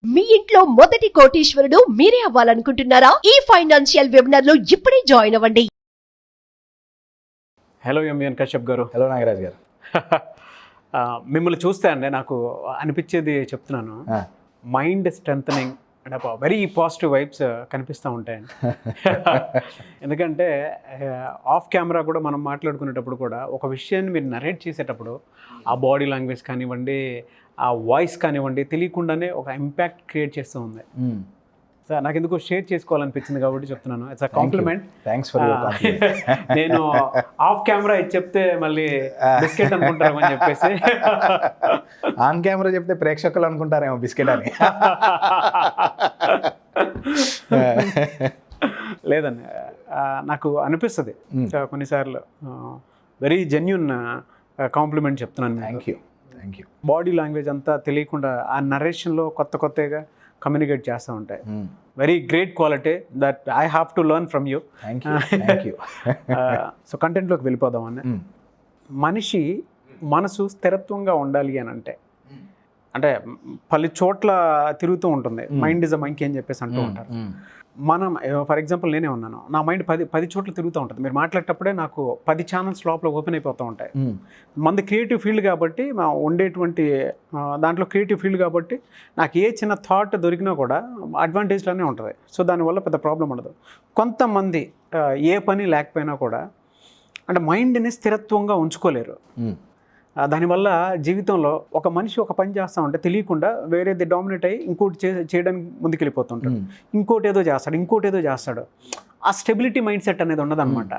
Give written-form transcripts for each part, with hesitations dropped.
మీ ఇంట్లో మొదటి కోటీశ్వరుడు మీరే అవ్వాలనుకుంటున్నారా? ఈ ఫైనాన్షియల్ వెబినార్ లో ఇప్పుడే జాయిన్ అవ్వండి. హలో ఎంఎన్ కశ్యప్ గారు. హలో నాగరాజ్ గారు. మిమ్మల్ని చూస్తే అండి నాకు అనిపించేది చెప్తున్నాను. మైండ్ స్ట్రెంథనింగ్ అంటే వెరీ పాజిటివ్ వైబ్స్ కనిపిస్తూ ఉంటాయండి. ఎందుకంటే ఆఫ్ కెమెరా కూడా మనం మాట్లాడుకునేటప్పుడు కూడా ఒక విషయాన్ని మీరు నరేట్ చేసేటప్పుడు ఆ బాడీ లాంగ్వేజ్ కానివ్వండి, ఆ వాయిస్ కానివ్వండి, తెలియకుండానే ఒక ఇంపాక్ట్ క్రియేట్ చేస్తూ ఉంది. సార్ నాకు ఎందుకో షేర్ చేసుకోవాలనిపించింది కాబట్టి చెప్తున్నాను. It's a compliment. Thanks for your compliment. నేను ఆఫ్ కెమెరా ఇది చెప్తే మళ్ళీ బిస్కెట్ అనుకుంటారు అని చెప్పేసి ఆన్ కెమెరా చెప్తే ప్రేక్షకులు అనుకుంటారేమో బిస్కెట్ అని. లేదండి, నాకు అనిపిస్తుంది కొన్నిసార్లు వెరీ జెన్యూన్ కాంప్లిమెంట్ చెప్తున్నాను. Thank you. బాడీ లాంగ్వేజ్ అంతా తెలియకుండా ఆ నరేషన్లో కొత్తగా కమ్యూనికేట్ చేస్తూ ఉంటాయి. Very great quality that I have to learn from you. Thank you. So కంటెంట్లోకి వెళ్ళిపోదామని. మనిషి మనసు స్థిరత్వంగా ఉండాలి అని అంటే పలు చోట్ల తిరుగుతూ ఉంటుంది. మైండ్ ఇస్ అ మంకీ అని చెప్పేసి అంటూ ఉంటారు. మనం ఫర్ ఎగ్జాంపుల్ నేనే ఉన్నాను, నా మైండ్ 10 చోట్ల తిరుగుతూ ఉంటుంది. మీరు మాట్లాడేటప్పుడే నాకు 10 ఛానల్స్ లోపల ఓపెన్ అయిపోతూ ఉంటాయి. మనది క్రియేటివ్ ఫీల్డ్ కాబట్టి ఉండేటువంటి దాంట్లో క్రియేటివ్ ఫీల్డ్ కాబట్టి నాకు ఏ చిన్న థాట్ దొరికినా కూడా అడ్వాంటేజ్లోనే ఉంటుంది. సో దానివల్ల పెద్ద ప్రాబ్లం ఉండదు. కొంతమంది ఏ పని లేకపోయినా కూడా అంటే మైండ్ని స్థిరత్వంగా ఉంచుకోలేరు. దానివల్ల జీవితంలో ఒక మనిషి ఒక పని చేస్తూ ఉంటే తెలియకుండా వేరేది డామినేట్ అయ్యి ఇంకోటి చేయడానికి ముందుకెళ్ళిపోతుంటాడు. ఇంకోటి ఏదో చేస్తాడు. ఆ స్టెబిలిటీ మైండ్ సెట్ అనేది ఉండదన్నమాట.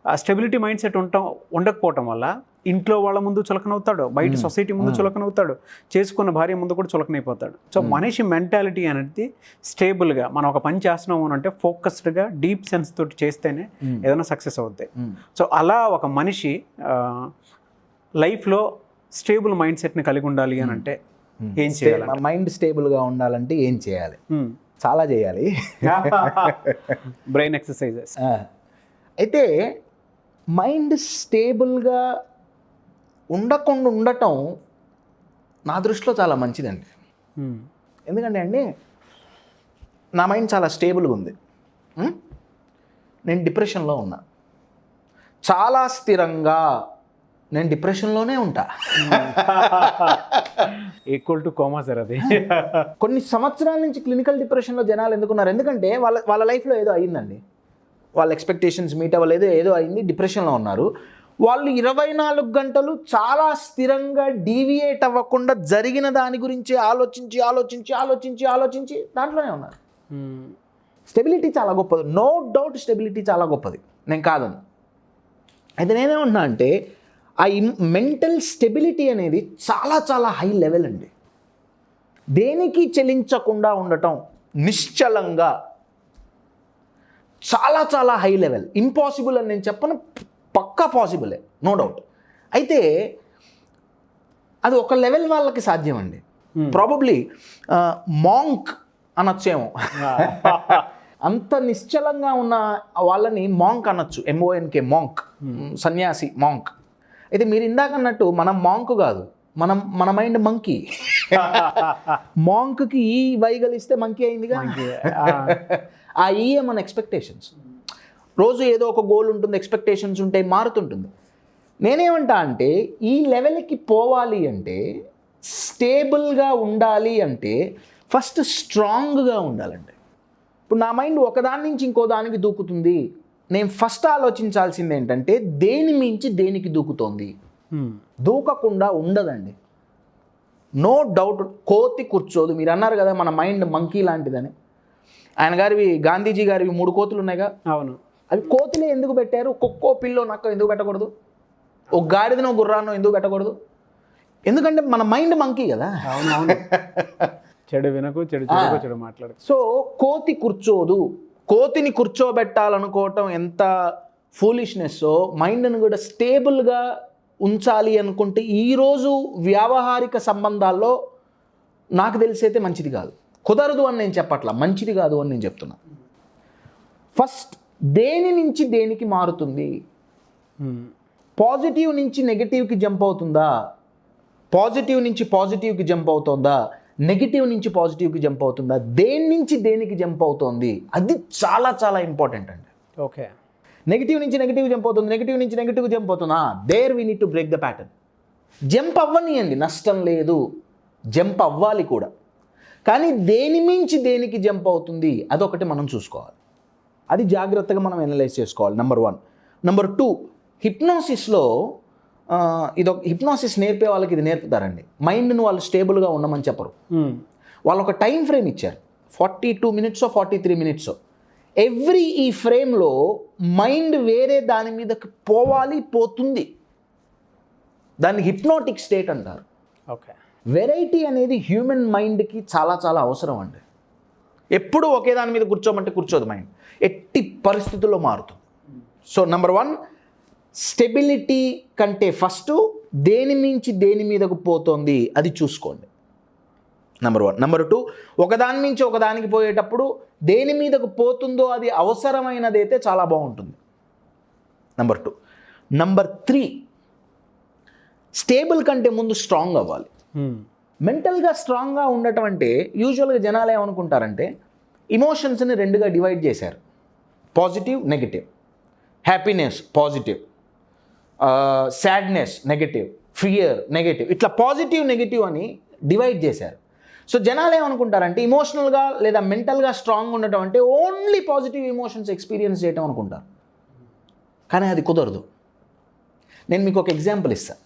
ఆ స్టెబిలిటీ మైండ్ సెట్ ఉండకపోవటం వల్ల ఇంట్లో వాళ్ళ ముందు చులకనవుతాడు, బయట సొసైటీ ముందు చులకనవుతాడు, చేసుకున్న భార్య ముందు కూడా చులకనైపోతాడు. సో మనిషి మెంటాలిటీ అనేది స్టేబుల్గా మనం ఒక పని చేస్తున్నాము అంటే ఫోకస్డ్గా డీప్ సెన్స్ తోటి చేస్తేనే ఏదైనా సక్సెస్ అవుతాయి. సో అలా ఒక మనిషి లైఫ్లో స్టేబుల్ మైండ్ సెట్ని కలిగి ఉండాలి అని అంటే ఏం చేయాలి? మైండ్ స్టేబుల్గా ఉండాలంటే ఏం చేయాలి? చాలా చేయాలి. Brain exercises. అయితే మైండ్ స్టేబుల్గా ఉండకుండా ఉండటం నా దృష్టిలో చాలా మంచిదండి. ఎందుకంటే అండి నా మైండ్ చాలా స్టేబుల్గా ఉంది. నేను డిప్రెషన్లో ఉన్నా, చాలా స్థిరంగా నేను డిప్రెషన్లోనే ఉంటా. ఈక్వల్ టు కోమా సార్ అది. కొన్ని సంవత్సరాల నుంచి క్లినికల్ డిప్రెషన్లో జనాలు ఎందుకున్నారు? ఎందుకంటే వాళ్ళ లైఫ్లో ఏదో అయ్యిందండి, వాళ్ళ ఎక్స్పెక్టేషన్స్ మీట్ అవ్వలేదు, ఏదో అయింది, డిప్రెషన్లో ఉన్నారు. వాళ్ళు 24 గంటలు చాలా స్థిరంగా డీవియేట్ అవ్వకుండా జరిగిన దాని గురించి ఆలోచించి దాంట్లోనే ఉన్నారు. స్టెబిలిటీ చాలా గొప్పది, నో డౌట్ స్టెబిలిటీ చాలా గొప్పది, నేను కాదను. అయితే నేనేమన్నా అంటే ఆ మెంటల్ స్టెబిలిటీ అనేది చాలా హై లెవెల్ అండి. దేనికి చెలించకుండా ఉండటం, నిశ్చలంగా, చాలా హై లెవెల్. ఇంపాసిబుల్ అని నేను చెప్పను, పక్కా పాసిబులే, నో డౌట్. అయితే అది ఒక లెవెల్ వాళ్ళకి సాధ్యం అండి. ప్రాబబ్లీ మాంక్ అనొచ్చేమో. అంత నిశ్చలంగా ఉన్న వాళ్ళని మాంక్ అనొచ్చు, MONK, మాంక్, సన్యాసి, మాంక్. అయితే మీరు ఇందాక అన్నట్టు మనం మాంక్ కాదు, మన మైండ్ మంకీ. మాంక్కి ఈ వైగలిస్తే మంకీ అయిందిగా. ఆ ఈయే మన ఎక్స్పెక్టేషన్స్. రోజు ఏదో ఒక గోల్ ఉంటుంది, ఎక్స్పెక్టేషన్స్ ఉంటాయి, మారుతుంటుంది. నేనేమంటా అంటే ఈ లెవెల్కి పోవాలి అంటే, స్టేబుల్గా ఉండాలి అంటే ఫస్ట్ స్ట్రాంగ్గా ఉండాలండి. ఇప్పుడు నా మైండ్ ఒకదాని నుంచి ఇంకో దానికి దూకుతుంది, నేను ఫస్ట్ ఆలోచించాల్సింది ఏంటంటే దేని మించి దేనికి దూకుతోంది. దూకకుండా ఉండదండి, నో డౌట్. కోతి కూర్చోదు. మీరు అన్నారు కదా మన మైండ్ మంకీ లాంటిదని. ఆయన గారివి, గాంధీజీ గారివి 3 కోతులు ఉన్నాయిగా. అవును. అవి కోతులే ఎందుకు పెట్టారు? కుక్కో పిల్లో నక్క ఎందుకు పెట్టకూడదు? ఒక గాడిదనో గుర్రానో ఎందుకు పెట్టకూడదు? ఎందుకంటే మన మైండ్ మంకీ కదా. అవునవును. చెడు వినకు, చెడు మాట్లాడు. సో కోతి కూర్చోదు. కోతిని కూర్చోబెట్టాలనుకోవటం ఎంత ఫూలిష్నెస్సో, మైండ్ని కూడా స్టేబుల్గా ఉంచాలి అనుకుంటే ఈరోజు వ్యావహారిక సంబంధాల్లో నాకు తెలిసైతే మంచిది కాదు. కుదరదు అని నేను చెప్పట్లా, మంచిది కాదు అని నేను చెప్తున్నా. ఫస్ట్ దేని నుంచి దేనికి మారుతుంది? పాజిటివ్ నుంచి నెగటివ్కి జంప్ అవుతుందా? పాజిటివ్ నుంచి పాజిటివ్కి జంప్ అవుతుందా? నెగిటివ్ నుంచి పాజిటివ్కి జంప్ అవుతుందా, దేని నుంచి దేనికి జంప్ అవుతుంది, అది చాలా చాలా ఇంపార్టెంట్ అండి. ఓకే. నెగిటివ్ నుంచి నెగిటివ్ జంప్ అవుతుంది, నెగిటివ్ నుంచి నెగిటివ్ జంప్ అవుతుందా, there we need to break the pattern. Jump అవ్వనియండి, నష్టం లేదు, జంప్ అవ్వాలి కూడా, కానీ దేని మించి దేనికి జంప్ అవుతుంది అదొకటి మనం చూసుకోవాలి. అది జాగ్రత్తగా మనం అనలైజ్ చేసుకోవాలి. నెంబర్ 1. నెంబర్ 2, హిప్నోసిస్లో హిప్నోసిస్ నేర్పే వాళ్ళకి ఇది నేర్పుతారండి. మైండ్ను వాళ్ళు స్టేబుల్గా ఉండమని చెప్పరు. వాళ్ళు ఒక టైం ఫ్రేమ్ ఇచ్చారు, 42 minutes 43 minutes. ఈ ఫ్రేమ్లో మైండ్ వేరే దాని మీదకి పోతుంది. దాన్ని హిప్నోటిక్ స్టేట్ అంటారు. ఓకే. వెరైటీ అనేది హ్యూమన్ మైండ్కి చాలా చాలా అవసరం అండి. ఎప్పుడు ఒకే దాని మీద కూర్చోమంటే కూర్చోదు మైండ్, ఎట్టి పరిస్థితుల్లో మారుతుంది. సో నెంబర్ 1, స్టెబిలిటీ కంటే ఫస్ట్ దేని మించి దేని మీదకు పోతుంది అది చూసుకోండి. నెంబర్ 1. నెంబర్ 2, ఒకదాని నుంచి ఒకదానికి పోయేటప్పుడు దేని మీదకు పోతుందో అది అవసరమైనదైతే చాలా బాగుంటుంది. నెంబర్ 2. నెంబర్ 3, స్టేబుల్ కంటే ముందు స్ట్రాంగ్ అవ్వాలి. మెంటల్గా స్ట్రాంగ్గా ఉండటం అంటే యూజువల్గా జనాలు ఏమనుకుంటారంటే ఇమోషన్స్ని 2గా డివైడ్ చేశారు, positive negative, happiness positive, sadness negative, fear negative, ఇట్లా పాజిటివ్ నెగిటివ్ అని డివైడ్ చేశారు. సో జనాలు ఏమనుకుంటారంటే ఇమోషనల్గా లేదా మెంటల్గా స్ట్రాంగ్ ఉండటం అంటే ఓన్లీ పాజిటివ్ ఎమోషన్స్ ఎక్స్పీరియన్స్ చేయటం అనుకుంటారు, కానీ అది కుదరదు. నేను మీకు ఒక ఎగ్జాంపుల్ ఇస్తాను.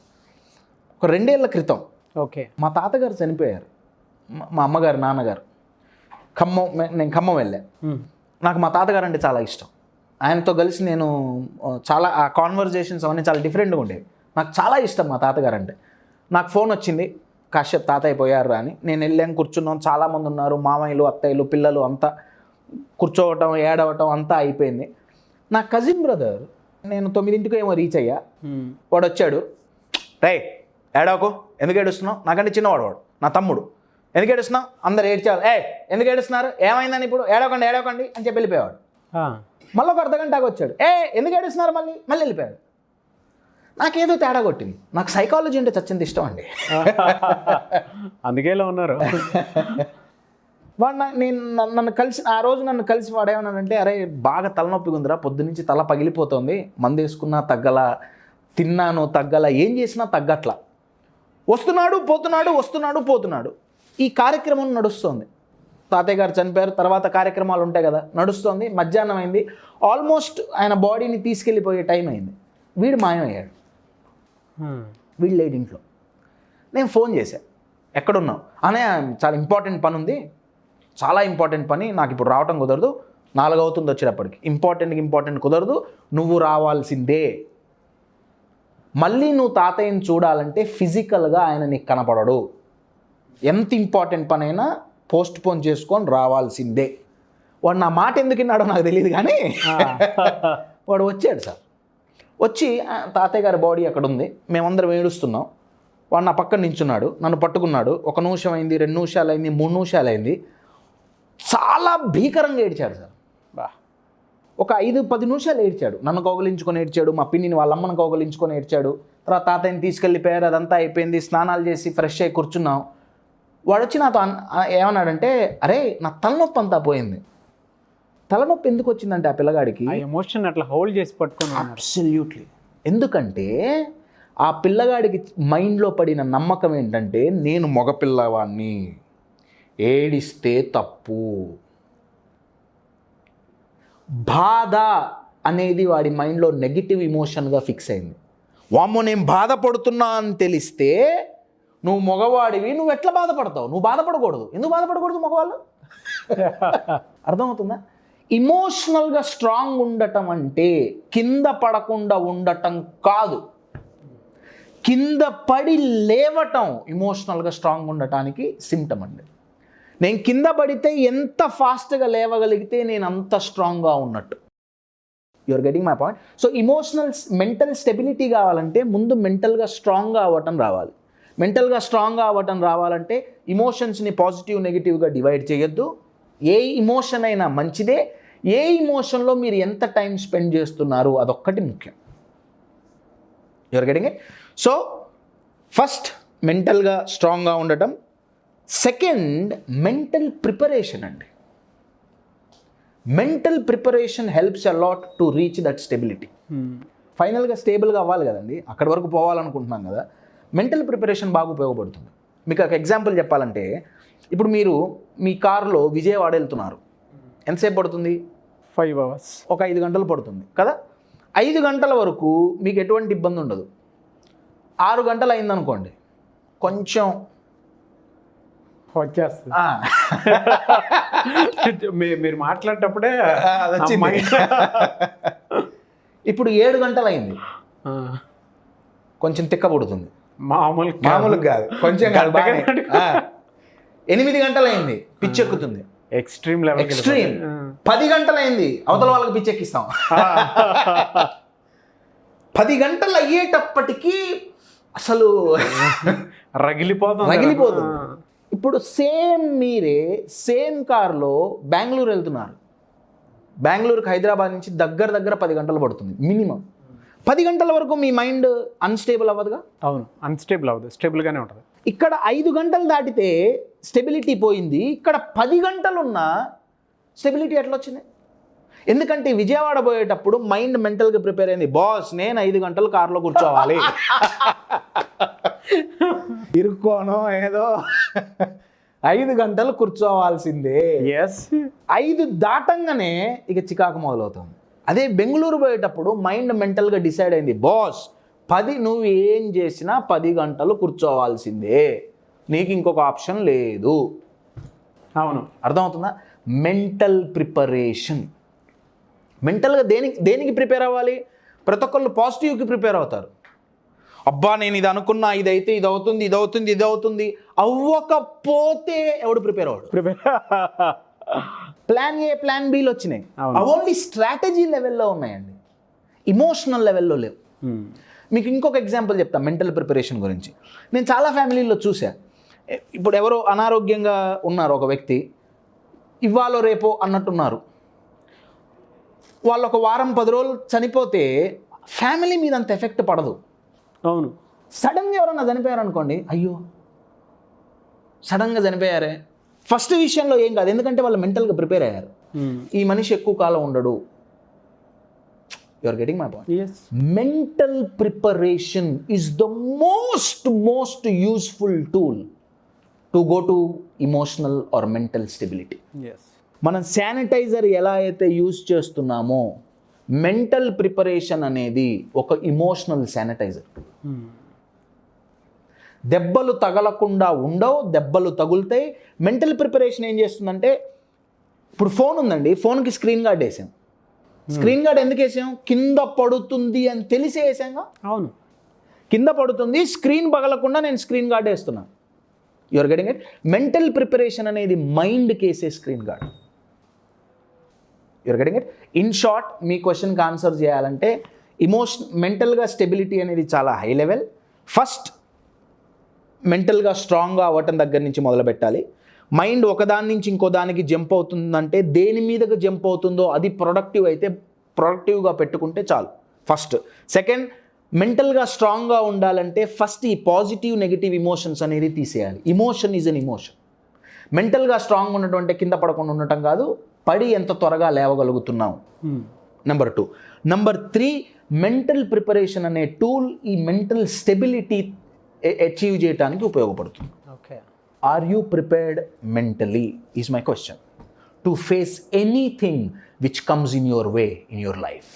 ఒక 2 ఏళ్ల క్రితం ఓకే, మా తాతగారు చనిపోయారు. మా అమ్మగారు నాన్నగారు నేను ఖమ్మం వెళ్ళా. నాకు మా తాతగారు అంటే చాలా ఇష్టం. ఆయనతో కలిసి నేను చాలా ఆ కాన్వర్జేషన్స్ అవన్నీ చాలా డిఫరెంట్గా ఉండేవి. నాకు చాలా ఇష్టం మా తాతగారు అంటే. నాకు ఫోన్ వచ్చింది, కాశ్యప్ తాతయ్య పోయారు అని. నేను వెళ్ళాను, కూర్చున్నాం, చాలామంది ఉన్నారు, మామయ్యలు అత్తయ్యలు పిల్లలు అంతా కూర్చోవటం ఏడవటం అంతా అయిపోయింది. నా కజిన్ బ్రదర్, నేను 9 ఏమో రీచ్ అయ్యా, వాడు వచ్చాడు. రే ఏడవకు, ఎందుకు ఏడుస్తున్నావు, నాకంటే చిన్నవాడు వాడు, నా తమ్ముడు, ఎందుకు ఏడుస్తున్నావు, అందరు ఏడ్చారు, ఎందుకు ఏడుస్తున్నారు, ఏమైందని, ఇప్పుడు ఏడవకండి అని చెప్పి వెళ్ళిపోయాడు. మళ్ళీ ఒక అర్ధగంటకు వచ్చాడు, ఎందుకు ఏడుస్తున్నారు, మళ్ళీ వెళ్ళిపోయాడు. నాకేదో తేడా కొట్టింది. నాకు సైకాలజీ అంటే చచ్చింది ఇష్టం అండి, అందుకేలా ఉన్నారు. వాడు నన్ను కలిసి ఆ రోజు వాడు ఏమన్నాడంటే, అరే బాగా తలనొప్పి ఉందిరా, పొద్దునుంచి తల పగిలిపోతుంది, మందు వేసుకున్నా తగ్గల, తిన్నాను తగ్గల, ఏం చేసినా తగ్గట్లా, వస్తున్నాడు పోతున్నాడు. ఈ కార్యక్రమం నడుస్తుంది. తాతయ్య గారు చనిపోయారు, తర్వాత కార్యక్రమాలు ఉంటాయి కదా, నడుస్తుంది. మధ్యాహ్నం అయింది, ఆల్మోస్ట్ ఆయన బాడీని తీసుకెళ్ళిపోయే టైం అయింది. వీడు మాయమయ్యాడు, వీడు లేడు ఇంట్లో. నేను ఫోన్ చేశాను, ఎక్కడున్నావు అనే, చాలా ఇంపార్టెంట్ పని ఉంది, చాలా ఇంపార్టెంట్ పని, నాకు ఇప్పుడు రావటం కుదరదు, 4 అవుతుంది వచ్చేటప్పటికి, ఇంపార్టెంట్ కుదరదు, నువ్వు రావాల్సిందే. మళ్ళీ నువ్వు తాతయ్యని చూడాలంటే ఫిజికల్గా ఆయన నీకు కనపడడు, ఎంత ఇంపార్టెంట్ పని అయినా పోస్ట్పోన్ చేసుకొని రావాల్సిందే. వాడు నా మాట ఎందుకు విన్నాడో నాకు తెలియదు, కానీ వాడు వచ్చాడు సార్. వచ్చి తాతయ్య గారి బాడీ అక్కడ ఉంది, మేమందరం ఏడుస్తున్నాం, వాడు నా పక్కన నించున్నాడు, నన్ను పట్టుకున్నాడు. 1 నిమిషం అయింది, 2 నిమిషాలు అయింది, 3 నిమిషాలు అయింది. చాలా భీకరంగా ఏడ్చాడు సార్. ఒక 5-10 నిమిషాలు ఏడ్చాడు, నన్ను కౌగలించుకొని ఏడ్చాడు, మా పిన్నిని వాళ్ళ అమ్మను కౌగలించుకొని ఏడ్చాడు. తర్వాత తాతయ్యని తీసుకెళ్ళిపోయారు, అదంతా అయిపోయింది, స్నానాలు చేసి ఫ్రెష్ అయ్యి కూర్చున్నాం. వాడు వచ్చి నాతో ఏమన్నాడంటే, అరే నా తలనొప్పి అంతా పోయింది. తలనొప్పి ఎందుకు వచ్చిందంటే ఆ పిల్లగాడికి ఎమోషన్ అట్లా హోల్డ్ చేసి పట్టుకుని, అబ్సల్యూట్లీ. ఎందుకంటే ఆ పిల్లగాడికి మైండ్లో పడిన నమ్మకం ఏంటంటే, నేను మగపిల్లవాడిని, ఏడిస్తే తప్పు. బాధ అనేది వాడి మైండ్లో నెగిటివ్ ఇమోషన్గా ఫిక్స్ అయింది. వామ్మో నేను బాధపడుతున్నా అని తెలిస్తే, నువ్వు మగవాడివి, నువ్వు ఎట్లా బాధపడతావు, నువ్వు బాధపడకూడదు. ఎందుకు బాధపడకూడదు మగవాళ్ళు? అర్థమవుతుందా? ఇమోషనల్గా స్ట్రాంగ్ ఉండటం అంటే కింద పడకుండా ఉండటం కాదు, కింద పడి లేవటం ఇమోషనల్గా స్ట్రాంగ్ ఉండటానికి సిమ్టమ్ అండి. నేను కింద పడితే ఎంత ఫాస్ట్గా లేవగలిగితే నేను అంత స్ట్రాంగ్గా ఉన్నట్టు. You're getting my point? So mental stability కావాలంటే ముందు మెంటల్గా స్ట్రాంగ్గా అవ్వటం రావాలి. మెంటల్గా స్ట్రాంగ్గా అవ్వటం రావాలంటే ఇమోషన్స్ని పాజిటివ్ నెగిటివ్గా డివైడ్ చేయొద్దు. ఏ ఇమోషన్ అయినా మంచిదే, ఏ ఇమోషన్లో మీరు ఎంత టైం స్పెండ్ చేస్తున్నారు అదొక్కటి ముఖ్యం. You're getting it? So first మెంటల్గా స్ట్రాంగ్గా ఉండటం, సెకండ్, మెంటల్ ప్రిపరేషన్ అండి. Mental preparation helps a lot to reach that stability. ఫైనల్గా స్టేబుల్గా అవ్వాలి కదండి, అక్కడి వరకు పోవాలనుకుంటున్నాం కదా. మెంటల్ ప్రిపరేషన్ బాగా ఉపయోగపడుతుంది. మీకు ఒక ఎగ్జాంపుల్ చెప్పాలంటే, ఇప్పుడు మీరు మీ కారులో విజయవాడ వెళ్తున్నారు, ఎంతసేపు పడుతుంది? 5 hours. ఒక 5 గంటలు పడుతుంది కదా. 5 గంటల వరకు మీకు ఎటువంటి ఇబ్బంది ఉండదు. 6 గంటలు అయిందనుకోండి, కొంచెం వచ్చేస్తుంది. మీరు మాట్లాడేటప్పుడే ఇప్పుడు 7 గంటలు అయింది, కొంచెం తిక్క పుడుతుంది. మామూలుగా కాదు, కొంచెం కాదు, 8 గంటలు అయింది, పిచ్చెక్కుతుంది. Extreme level. 10 గంటలు అయింది, అవతల వాళ్ళకి పిచ్చెక్కిస్తాం. 10 గంటలు అయ్యేటప్పటికీ అసలు రగిలిపోతుంది. ఇప్పుడు మీరే సేమ్ కార్లో బెంగళూరు వెళ్తున్నారు. బెంగళూరుకి హైదరాబాద్ నుంచి దగ్గర 10 గంటలు పడుతుంది మినిమం. 10 గంటల వరకు మీ మైండ్ అన్స్టేబుల్ అవ్వదుగా? అవును, అన్స్టేబుల్ అవ్వదు, స్టేబుల్గానే ఉంటుంది. ఇక్కడ 5 గంటలు దాటితే స్టెబిలిటీ పోయింది, ఇక్కడ 10 గంటలు ఉన్న స్టెబిలిటీ ఎట్లా వచ్చింది? ఎందుకంటే విజయవాడ పోయేటప్పుడు మైండ్ మెంటల్గా ప్రిపేర్ అయింది. బాస్, నేను 5 గంటలు కార్లో కూర్చోవాలి, ఇరుక్కోనో ఏదో 5 గంటలు కూర్చోవాల్సిందే. 5 దాటంగానే ఇక చికాకు మొదలవుతుంది. అదే బెంగళూరు పోయేటప్పుడు మైండ్ మెంటల్గా డిసైడ్ అయింది, బాస్ 10 నువ్వు ఏం చేసినా 10 గంటలు కూర్చోవాల్సిందే, నీకు ఇంకొక ఆప్షన్ లేదు. అవును, అర్థమవుతుందా? Mental preparation. మెంటల్గా దేనికి ప్రిపేర్ అవ్వాలి? ప్రతి ఒక్కళ్ళు పాజిటివ్కి ప్రిపేర్ అవుతారు. అబ్బా, నేను ఇది అనుకున్నా, ఇదైతే ఇది అవుతుంది. అవ్వకపోతే ఎవడు ప్రిపేర్ అవ్వడు. ప్లాన్ ఏ, ప్లాన్ బీలు వచ్చినాయి, అవి ఓన్లీ స్ట్రాటజీ లెవెల్లో ఉన్నాయండి, ఇమోషనల్ లెవెల్లో లేవు. మీకు ఇంకొక ఎగ్జాంపుల్ చెప్తా మెంటల్ ప్రిపరేషన్ గురించి. నేను చాలా ఫ్యామిలీల్లో చూసా. ఇప్పుడు ఎవరో అనారోగ్యంగా ఉన్నారు, ఒక వ్యక్తి ఇవాళ రేపో అన్నట్టున్నారు. వాళ్ళు ఒక వారం 10 రోజులు చనిపోతే ఫ్యామిలీ మీద అంత ఎఫెక్ట్ పడదు. అవును. సడన్గా ఎవరన్నా చనిపోయారు అనుకోండి, అయ్యో సడన్గా చనిపోయారే, ఫస్ట్ విషయంలో ఏం కాదు, ఎందుకంటే వాళ్ళు మెంటల్గా ప్రిపేర్ అయ్యారు. ఈ మనిషి ఎక్కువ కాలం ఉండడు. You are getting my point? Mental preparation is the most useful tool to go to emotional or mental stability. మనం శానిటైజర్ ఎలా అయితే యూజ్ చేస్తున్నామో, మెంటల్ ప్రిపరేషన్ అనేది ఒక ఇమోషనల్ శానిటైజర్. దెబ్బలు తగలకుండా ఉండవు, దెబ్బలు తగులుతాయి. మెంటల్ ప్రిపరేషన్ ఏం చేస్తుందంటే, ఇప్పుడు ఫోన్ ఉందండి, ఫోన్కి స్క్రీన్ గార్డ్ వేసాం. స్క్రీన్ గార్డ్ ఎందుకు వేసాం? కింద పడుతుంది అని తెలిసి వేసాంగా. అవును, కింద పడుతుంది, స్క్రీన్ పగలకుండా నేను స్క్రీన్ గార్డ్ వేస్తున్నాను. You're getting it? Mental preparation అనేది మైండ్కి వేసే screen guard. You're getting it? In short, మీ క్వశ్చన్కి ఆన్సర్ చేయాలంటే, మెంటల్గా స్టెబిలిటీ అనేది చాలా హై లెవెల్. ఫస్ట్ మెంటల్గా స్ట్రాంగ్గా అవ్వటం దగ్గర నుంచి మొదలు పెట్టాలి. మైండ్ ఒకదాని నుంచి ఇంకో దానికి జంప్ అవుతుందంటే, దేని మీదకి జంప్ అవుతుందో అది ప్రొడక్టివ్ అయితే ప్రొడక్టివ్గా పెట్టుకుంటే చాలు. ఫస్ట్. సెకండ్, మెంటల్గా స్ట్రాంగ్గా ఉండాలంటే ఫస్ట్ ఈ పాజిటివ్ నెగిటివ్ ఇమోషన్స్ అనేది తీసేయాలి. Emotion is an emotion. మెంటల్గా స్ట్రాంగ్ ఉండటం అంటే కింద పడకుండా ఉండటం కాదు, పడి ఎంత త్వరగా లేవగలుగుతున్నాం. నెంబర్ 2. నెంబర్ 3, మెంటల్ ప్రిపరేషన్ అనే టూల్ ఈ మెంటల్ స్టెబిలిటీ అచీవ్ చేయడానికి ఉపయోగపడుతుంది. Are you prepared mentally is my question to face anything which comes in your way in your life?